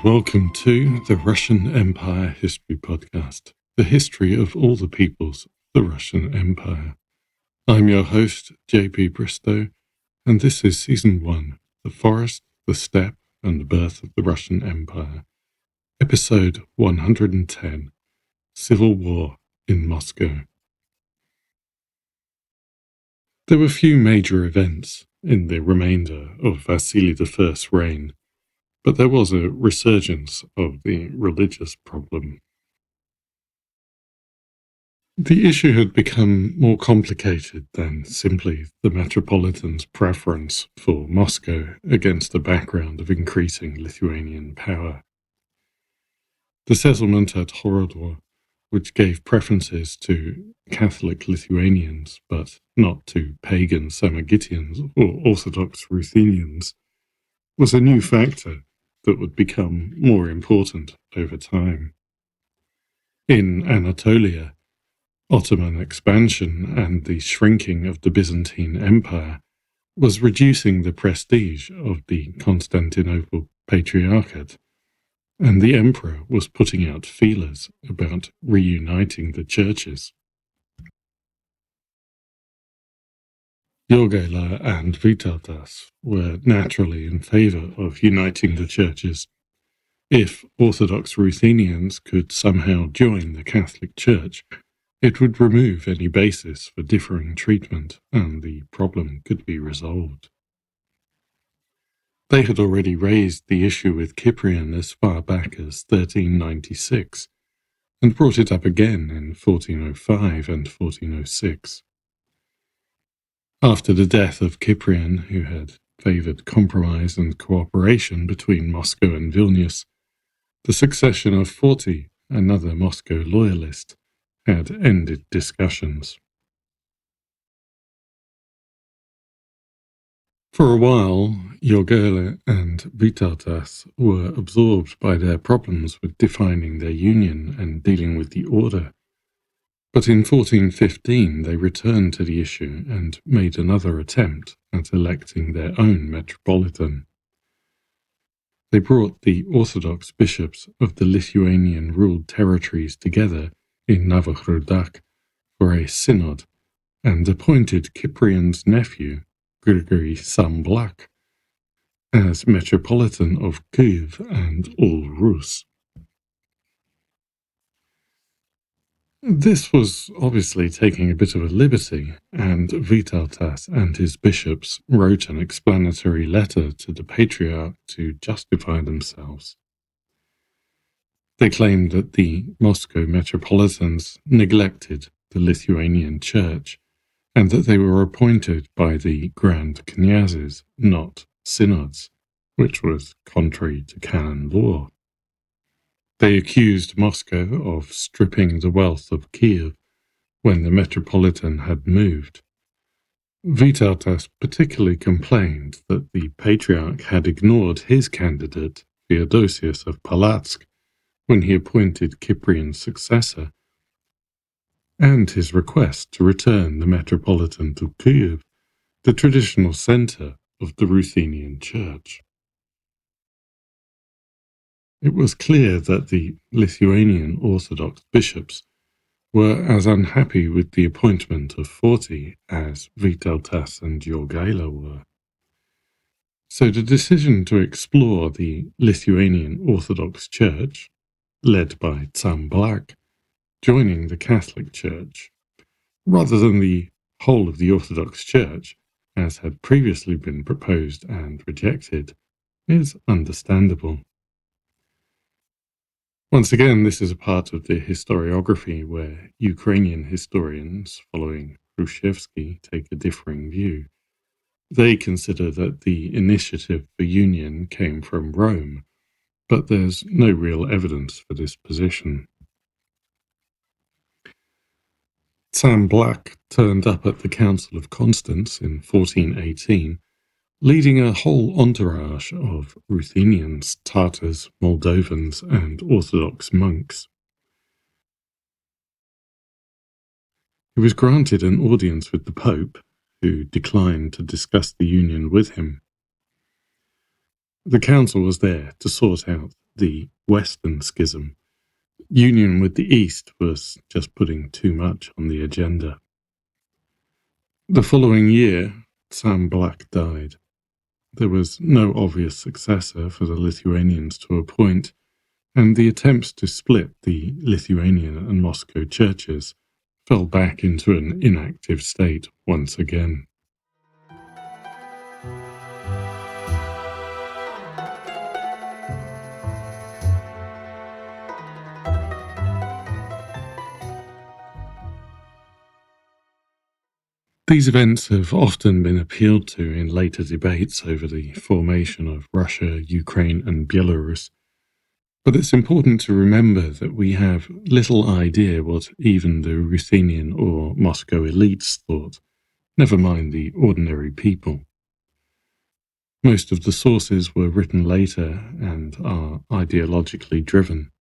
welcome to the Russian Empire History Podcast, the history of all the peoples of the Russian Empire. I'm your host, JP Bristow, and this is Season 1, The Forest, the Steppe, and the Birth of the Russian Empire, Episode 110, Civil War in Moscow. There were few major events in the remainder of Vasily I's reign, but there was a resurgence of the religious problem. The issue had become more complicated than simply the Metropolitan's preference for Moscow against a background of increasing Lithuanian power. The settlement at Horodor, which gave preferences to Catholic Lithuanians but not to pagan Samogitians or Orthodox Ruthenians, was a new factor that would become more important over time. In Anatolia, Ottoman expansion and the shrinking of the Byzantine Empire was reducing the prestige of the Constantinople Patriarchate, and the emperor was putting out feelers about reuniting the churches. Jogaila and Vytautas were naturally in favour of uniting the churches. If Orthodox Ruthenians could somehow join the Catholic Church, it would remove any basis for differing treatment, and the problem could be resolved. They had already raised the issue with Cyprian as far back as 1396, and brought it up again in 1405 and 1406. After the death of Cyprian, who had favoured compromise and cooperation between Moscow and Vilnius, the succession of Forty, another Moscow loyalist, had ended discussions. For a while, Jogaila and Vytautas were absorbed by their problems with defining their union and dealing with the order. But in 1415 they returned to the issue and made another attempt at electing their own metropolitan. They brought the Orthodox bishops of the Lithuanian-ruled territories together in Novhrodak for a synod, and appointed Cyprian's nephew, Grigory Samblak, as Metropolitan of Kyiv and all Rus. This was obviously taking a bit of a liberty, and Vytautas and his bishops wrote an explanatory letter to the Patriarch to justify themselves. They claimed that the Moscow metropolitans neglected the Lithuanian Church, and that they were appointed by the Grand Knyazes, not synods, which was contrary to canon law. They accused Moscow of stripping the wealth of Kiev when the metropolitan had moved. Vytautas particularly complained that the Patriarch had ignored his candidate, Theodosius of Palatsk, when he appointed Cyprian's successor, and his request to return the metropolitan to Kyiv, the traditional centre of the Ruthenian Church. It was clear that the Lithuanian Orthodox bishops were as unhappy with the appointment of Forty as Vytautas and Jogaila were. So the decision to explore the Lithuanian Orthodox Church, led by Samblak, joining the Catholic Church, rather than the whole of the Orthodox Church, as had previously been proposed and rejected, is understandable. Once again, this is a part of the historiography where Ukrainian historians, following Hrushevsky, take a differing view. They consider that the initiative for union came from Rome, but there's no real evidence for this position. Samblak turned up at the Council of Constance in 1418, leading a whole entourage of Ruthenians, Tatars, Moldovans, and Orthodox monks. He was granted an audience with the Pope, who declined to discuss the union with him. The council was there to sort out the Western Schism. Union with the East was just putting too much on the agenda. The following year, Sam Black died. There was no obvious successor for the Lithuanians to appoint, and the attempts to split the Lithuanian and Moscow churches fell back into an inactive state once again. These events have often been appealed to in later debates over the formation of Russia, Ukraine, and Belarus, but it's important to remember that we have little idea what even the Ruthenian or Moscow elites thought, never mind the ordinary people. Most of the sources were written later and are ideologically driven.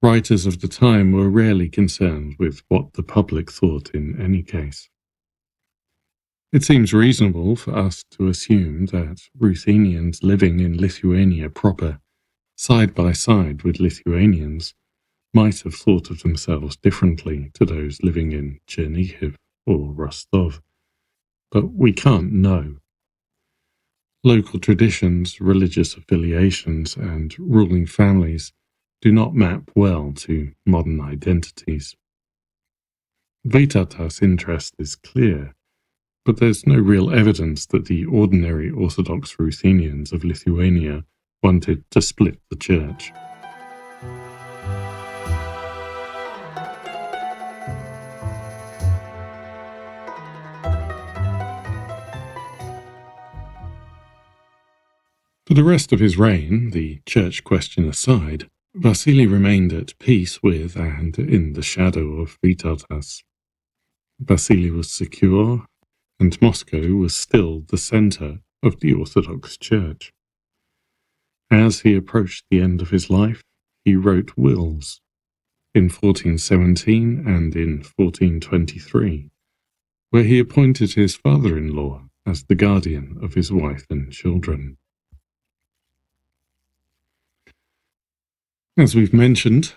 Writers of the time were rarely concerned with what the public thought in any case. It seems reasonable for us to assume that Ruthenians living in Lithuania proper, side by side with Lithuanians, might have thought of themselves differently to those living in Chernihiv or Rostov, but we can't know. Local traditions, religious affiliations, and ruling families do not map well to modern identities. Vytautas' interest is clear, but there's no real evidence that the ordinary Orthodox Ruthenians of Lithuania wanted to split the church. For the rest of his reign, the church question aside, Vasily remained at peace with and in the shadow of Vytautas. Vasily was secure, and Moscow was still the centre of the Orthodox Church. As he approached the end of his life, he wrote wills in 1417 and in 1423, where he appointed his father-in-law as the guardian of his wife and children. As we've mentioned,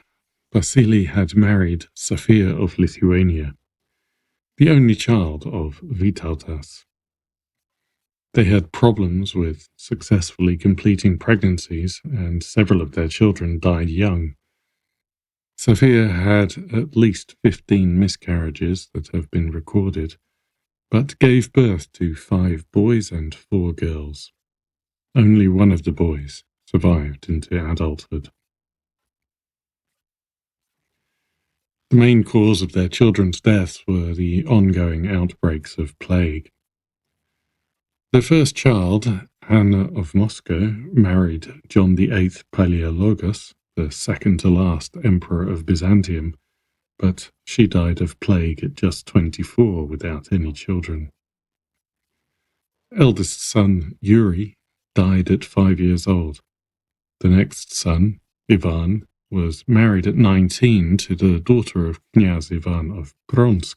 Vasily had married Sophia of Lithuania, the only child of Vytautas. They had problems with successfully completing pregnancies, and several of their children died young. Sophia had at least 15 miscarriages that have been recorded, but gave birth to 5 boys and 4 girls. Only one of the boys survived into adulthood. The main cause of their children's deaths were the ongoing outbreaks of plague. Their first child, Anna of Moscow, married John VIII Palaeologus, the second-to-last emperor of Byzantium, but she died of plague at just 24 without any children. Eldest son, Yuri, died at 5 years old. The next son, Ivan, was married at 19 to the daughter of Knyaz Ivan of Bronsk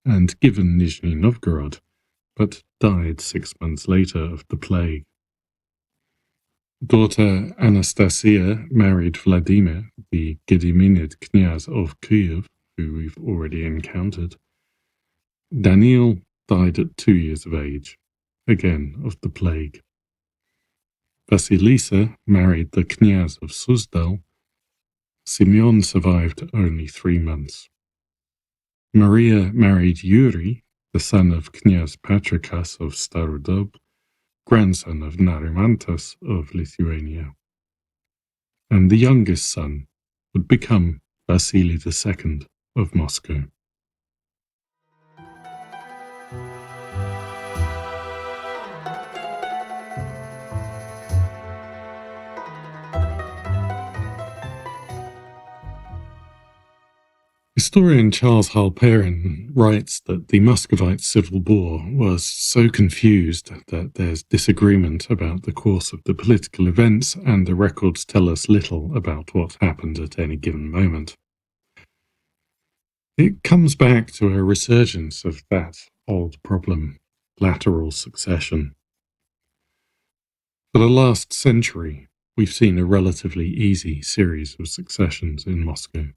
and given Nizhny Novgorod, but died 6 months later of the plague. Daughter Anastasia married Vladimir, the Gedyminid Knyaz of Kyiv, who we've already encountered. Daniil died at 2 years of age, again of the plague. Vasilisa married the Knyaz of Suzdal. Simeon survived only 3 months. Maria married Yuri, the son of Knyaz Patrikas of Starodob, grandson of Narimantas of Lithuania. And the youngest son would become Vasily II of Moscow. Historian Charles Halperin writes that the Muscovite civil war was so confused that there's disagreement about the course of the political events, and the records tell us little about what happened at any given moment. It comes back to a resurgence of that old problem, lateral succession. For the last century, we've seen a relatively easy series of successions in Moscow.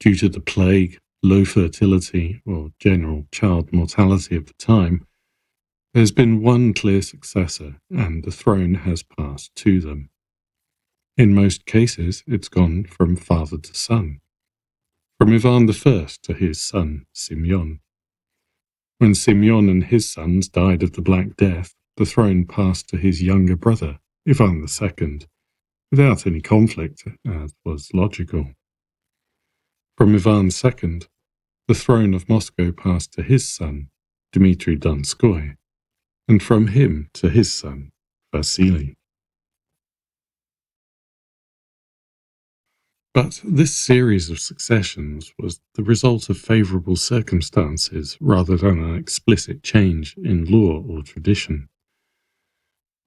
Due to the plague, low fertility, or general child mortality of the time, there's been one clear successor, and the throne has passed to them. In most cases, it's gone from father to son, from Ivan I to his son, Simeon. When Simeon and his sons died of the Black Death, the throne passed to his younger brother, Ivan II, without any conflict, as was logical. From Ivan II, the throne of Moscow passed to his son, Dmitry Donskoy, and from him to his son, Vasily. But this series of successions was the result of favourable circumstances rather than an explicit change in law or tradition.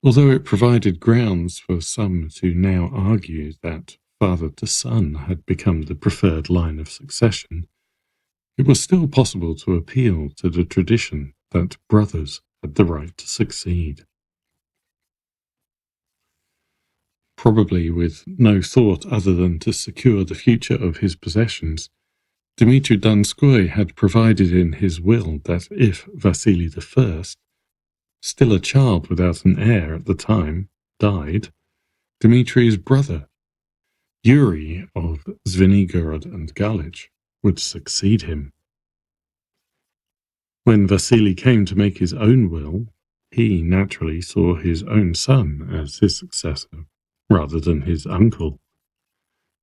Although it provided grounds for some to now argue that father to son had become the preferred line of succession, it was still possible to appeal to the tradition that brothers had the right to succeed. Probably with no thought other than to secure the future of his possessions, Dmitry Donskoy had provided in his will that if Vasily I, still a child without an heir at the time, died, Dmitry's brother, Yuri of Zvenigorod and Galich, would succeed him. When Vasily came to make his own will, he naturally saw his own son as his successor, rather than his uncle.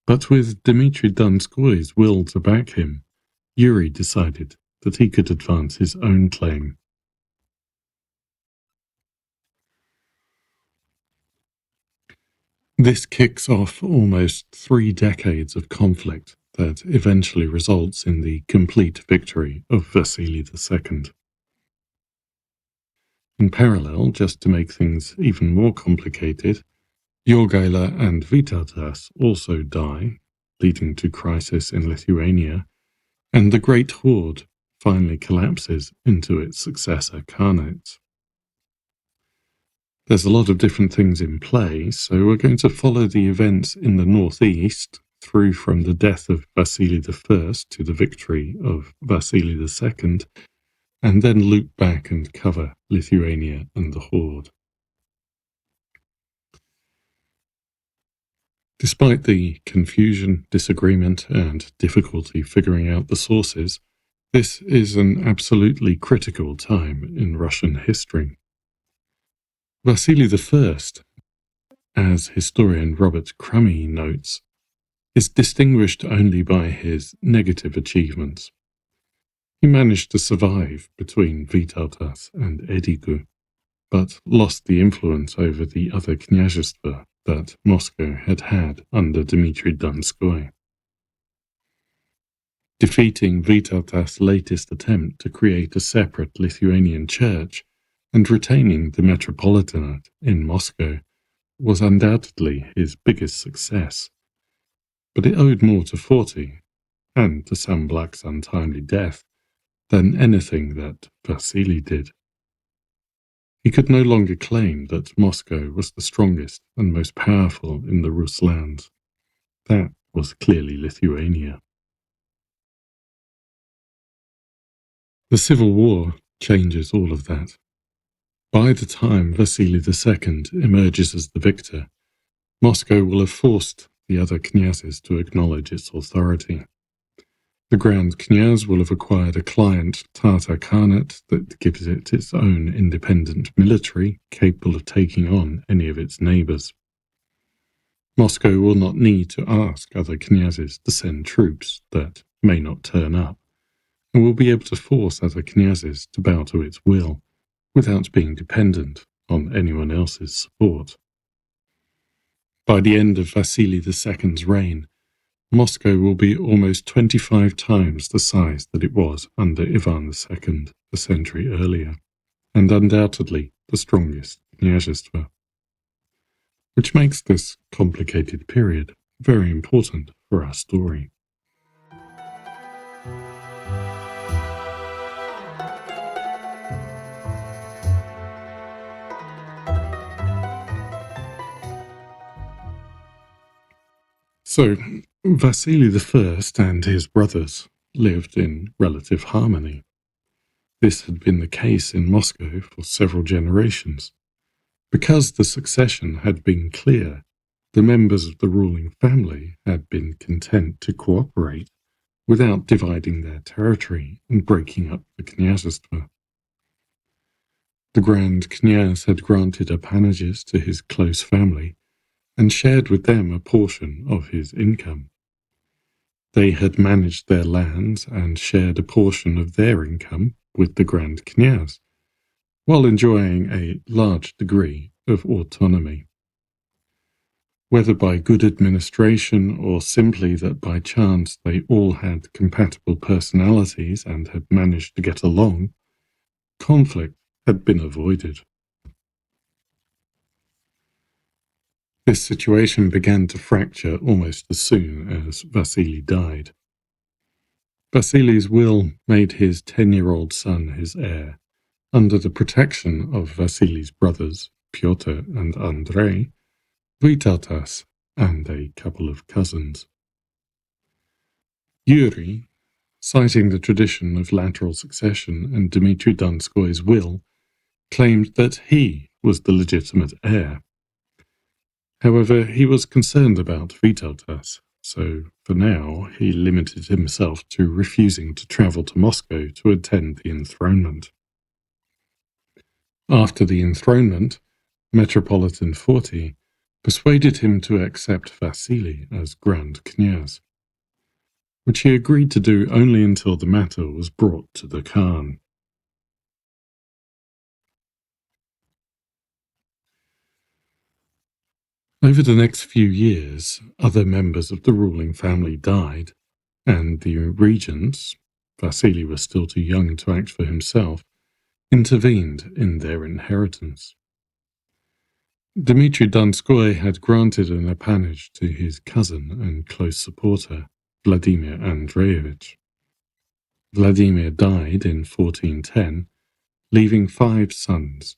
But with Dmitry Donskoy's will to back him, Yuri decided that he could advance his own claim. This kicks off almost 3 decades of conflict that eventually results in the complete victory of Vasily II. In parallel, just to make things even more complicated, Jogaila and Vytautas also die, leading to crisis in Lithuania, and the Great Horde finally collapses into its successor Khanate. There's a lot of different things in play, so we're going to follow the events in the northeast through from the death of Vasily I to the victory of Vasily II, and then loop back and cover Lithuania and the Horde. Despite the confusion, disagreement, and difficulty figuring out the sources, this is an absolutely critical time in Russian history. Vasily I, as historian Robert Crummy notes, is distinguished only by his negative achievements. He managed to survive between Vytautas and Edigu, but lost the influence over the other kняжества that Moscow had under Dmitry Donskoy. Defeating Vytautas' latest attempt to create a separate Lithuanian church and retaining the Metropolitanate in Moscow was undoubtedly his biggest success, but it owed more to Forty, and to Sam Black's untimely death, than anything that Vasily did. He could no longer claim that Moscow was the strongest and most powerful in the Rus lands. That was clearly Lithuania. The Civil War changes all of that. By the time Vasily II emerges as the victor, Moscow will have forced the other knyazes to acknowledge its authority. The Grand Knyaz will have acquired a client Tatar Khanate that gives it its own independent military capable of taking on any of its neighbours. Moscow will not need to ask other knyazes to send troops that may not turn up, and will be able to force other knyazes to bow to its will without being dependent on anyone else's support. By the end of Vasily II's reign, Moscow will be almost 25 times the size that it was under Ivan II a century earlier, and undoubtedly the strongest kняжество, which makes this complicated period very important for our story. So, Vasily I and his brothers lived in relative harmony. This had been the case in Moscow for several generations. Because the succession had been clear, the members of the ruling family had been content to cooperate without dividing their territory and breaking up the knyazhestvo. The Grand Knyaz had granted appanages to his close family and shared with them a portion of his income. They had managed their lands and shared a portion of their income with the Grand Knyaz, while enjoying a large degree of autonomy. Whether by good administration or simply that by chance they all had compatible personalities and had managed to get along, conflict had been avoided. This situation began to fracture almost as soon as Vasily died. Vasily's will made his 10-year-old son his heir, under the protection of Vasily's brothers, Pyotr and Andrei, Vytautas, and a couple of cousins. Yuri, citing the tradition of lateral succession and Dmitry Donskoy's will, claimed that he was the legitimate heir. However, he was concerned about Vytautas, so for now he limited himself to refusing to travel to Moscow to attend the enthronement. After the enthronement, Metropolitan Forty persuaded him to accept Vasily as Grand Knyaz, which he agreed to do only until the matter was brought to the Khan. Over the next few years, other members of the ruling family died, and the regents, Vasily was still too young to act for himself, intervened in their inheritance. Dmitry Donskoy had granted an appanage to his cousin and close supporter, Vladimir Andreevich. Vladimir died in 1410, leaving 5 sons.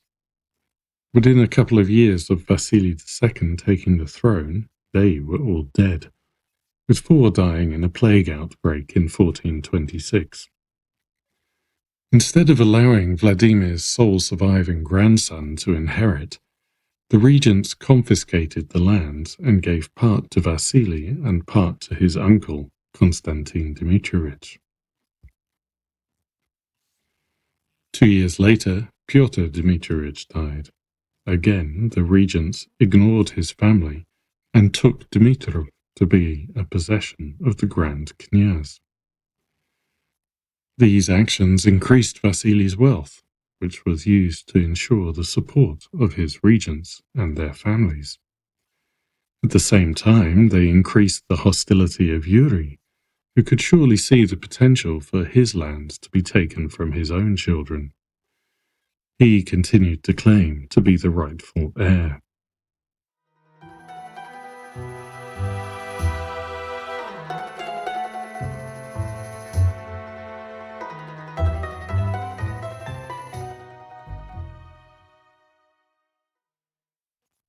Within a couple of years of Vasily II taking the throne, they were all dead, with 4 dying in a plague outbreak in 1426. Instead of allowing Vladimir's sole surviving grandson to inherit, the regents confiscated the lands and gave part to Vasily and part to his uncle, Konstantin Dmitrievich. 2 years later, Pyotr Dmitrievich died. Again, the regents ignored his family and took Dmitrov to be a possession of the Grand Knyaz. These actions increased Vasily's wealth, which was used to ensure the support of his regents and their families. At the same time, they increased the hostility of Yuri, who could surely see the potential for his lands to be taken from his own children. He continued to claim to be the rightful heir.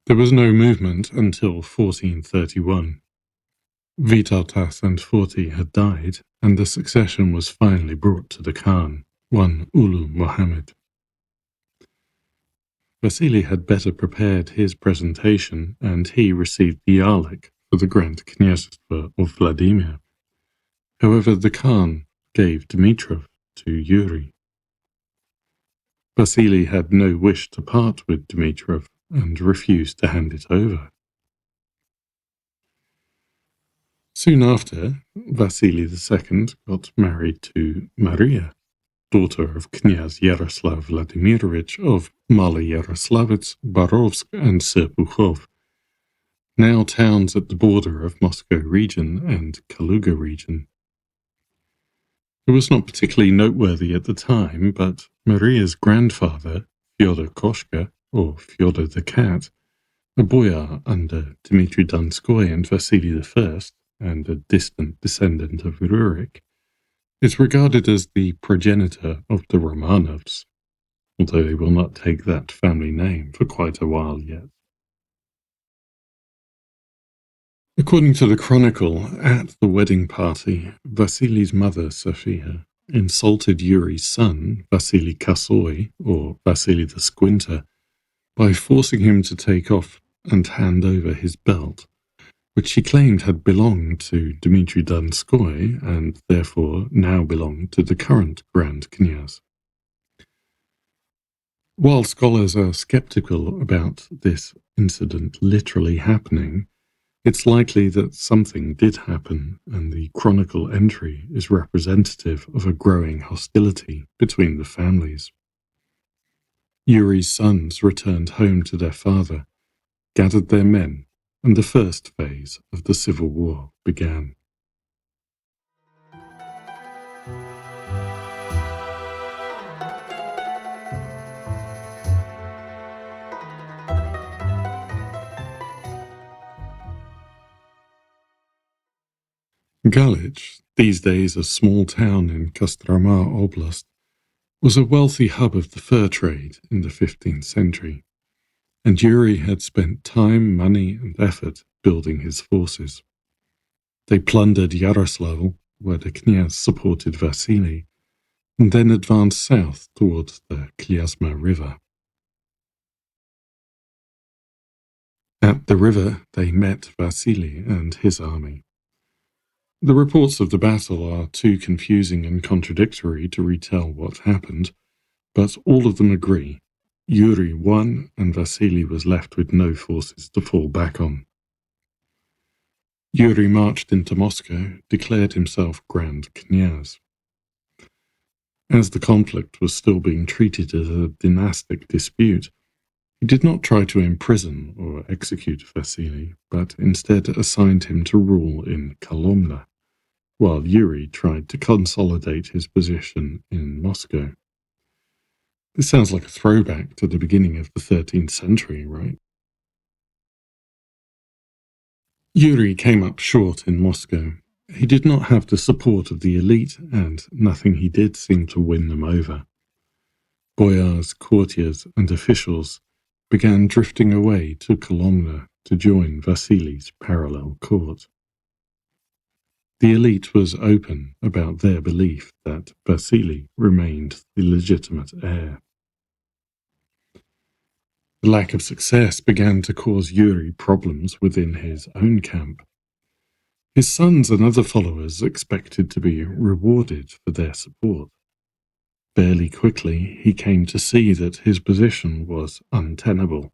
There was no movement until 1431. Vytautas and Forty had died, and the succession was finally brought to the Khan, one Ulu Mohammed. Vasily had better prepared his presentation, and he received the Yarlik for the Grand Knyazstvo of Vladimir. However, the Khan gave Dmitrov to Yuri. Vasily had no wish to part with Dmitrov and refused to hand it over. Soon after, Vasily II got married to Maria, daughter of Knyaz Yaroslav Vladimirovich of Maloyaroslavets, Borovsk, and Serpukhov, now towns at the border of Moscow region and Kaluga region. It was not particularly noteworthy at the time, but Maria's grandfather, Fyodor Koshka, or Fyodor the Cat, a boyar under Dmitry Donskoy and Vasily I, and a distant descendant of Rurik, is regarded as the progenitor of the Romanovs, although they will not take that family name for quite a while yet. According to the chronicle, at the wedding party, Vasily's mother, Sophia, insulted Yuri's son, Vasily Kasoy, or Vasily the Squinter, by forcing him to take off and hand over his belt, which she claimed had belonged to Dmitry Donskoy and therefore now belonged to the current Grand Knyaz. While scholars are skeptical about this incident literally happening, it's likely that something did happen, and the chronicle entry is representative of a growing hostility between the families. Yuri's sons returned home to their father, gathered their men, and the first phase of the civil war began. Galich, these days a small town in Kostroma Oblast, was a wealthy hub of the fur trade in the 15th century, and Yuri had spent time, money, and effort building his forces. They plundered Yaroslavl, where the Knyaz supported Vasily, and then advanced south towards the Klyazma River. At the river, they met Vasily and his army. The reports of the battle are too confusing and contradictory to retell what happened, but all of them agree. Yuri won, and Vasily was left with no forces to fall back on. Yuri marched into Moscow, declared himself Grand Knyaz. As the conflict was still being treated as a dynastic dispute, he did not try to imprison or execute Vasily, but instead assigned him to rule in Kolomna, while Yuri tried to consolidate his position in Moscow. This sounds like a throwback to the beginning of the 13th century, right? Yuri came up short in Moscow. He did not have the support of the elite, and nothing he did seemed to win them over. Boyars, courtiers, and officials began drifting away to Kolomna to join Vasily's parallel court. The elite was open about their belief that Vasily remained the legitimate heir. The lack of success began to cause Yuri problems within his own camp. His sons and other followers expected to be rewarded for their support. Fairly quickly, he came to see that his position was untenable.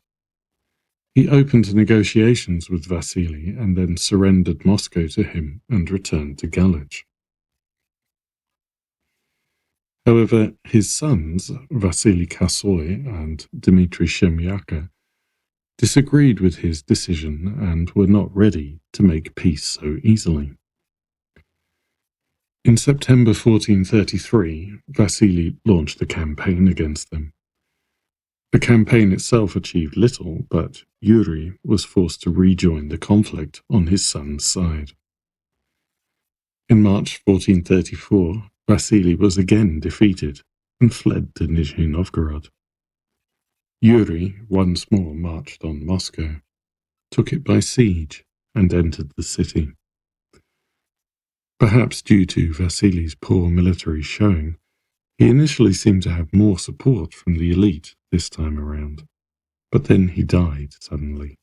He opened negotiations with Vasily and then surrendered Moscow to him and returned to Galich. However, his sons, Vasily Kasoy and Dmitry Shemyaka, disagreed with his decision and were not ready to make peace so easily. In September 1433, Vasily launched a campaign against them. The campaign itself achieved little, but Yuri was forced to rejoin the conflict on his son's side. In March 1434, Vasily was again defeated and fled to Nizhny Novgorod. Yuri once more marched on Moscow, took it by siege, and entered the city. Perhaps due to Vasily's poor military showing, he initially seemed to have more support from the elite this time around, but then he died suddenly.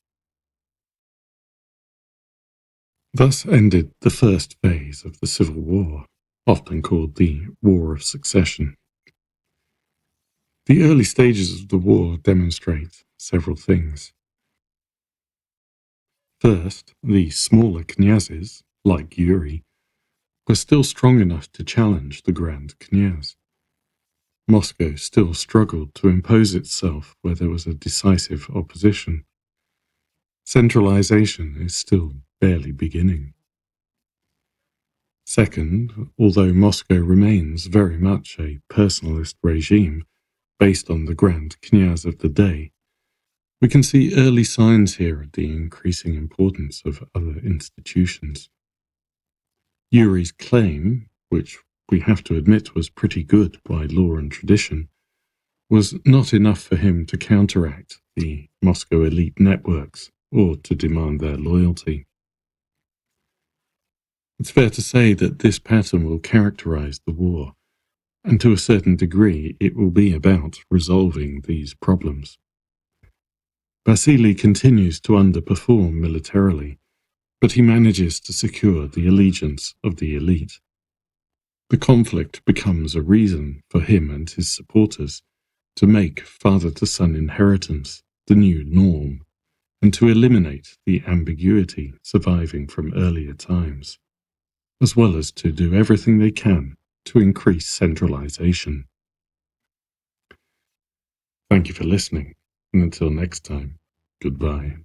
Thus ended the first phase of the Civil War, often called the War of Succession. The early stages of the war demonstrate several things. First, the smaller knyazes, like Yuri, were still strong enough to challenge the Grand Knyaz. Moscow still struggled to impose itself where there was a decisive opposition. Centralization is still barely beginning. Second, although Moscow remains very much a personalist regime based on the Grand Knyaz of the day, we can see early signs here of the increasing importance of other institutions. Yuri's claim, which we have to admit was pretty good by law and tradition, was not enough for him to counteract the Moscow elite networks or to demand their loyalty. It's fair to say that this pattern will characterize the war, and to a certain degree it will be about resolving these problems. Vasily continues to underperform militarily, but he manages to secure the allegiance of the elite. The conflict becomes a reason for him and his supporters to make father-to-son inheritance the new norm, and to eliminate the ambiguity surviving from earlier times, as well as to do everything they can to increase centralization. Thank you for listening, and until next time, goodbye.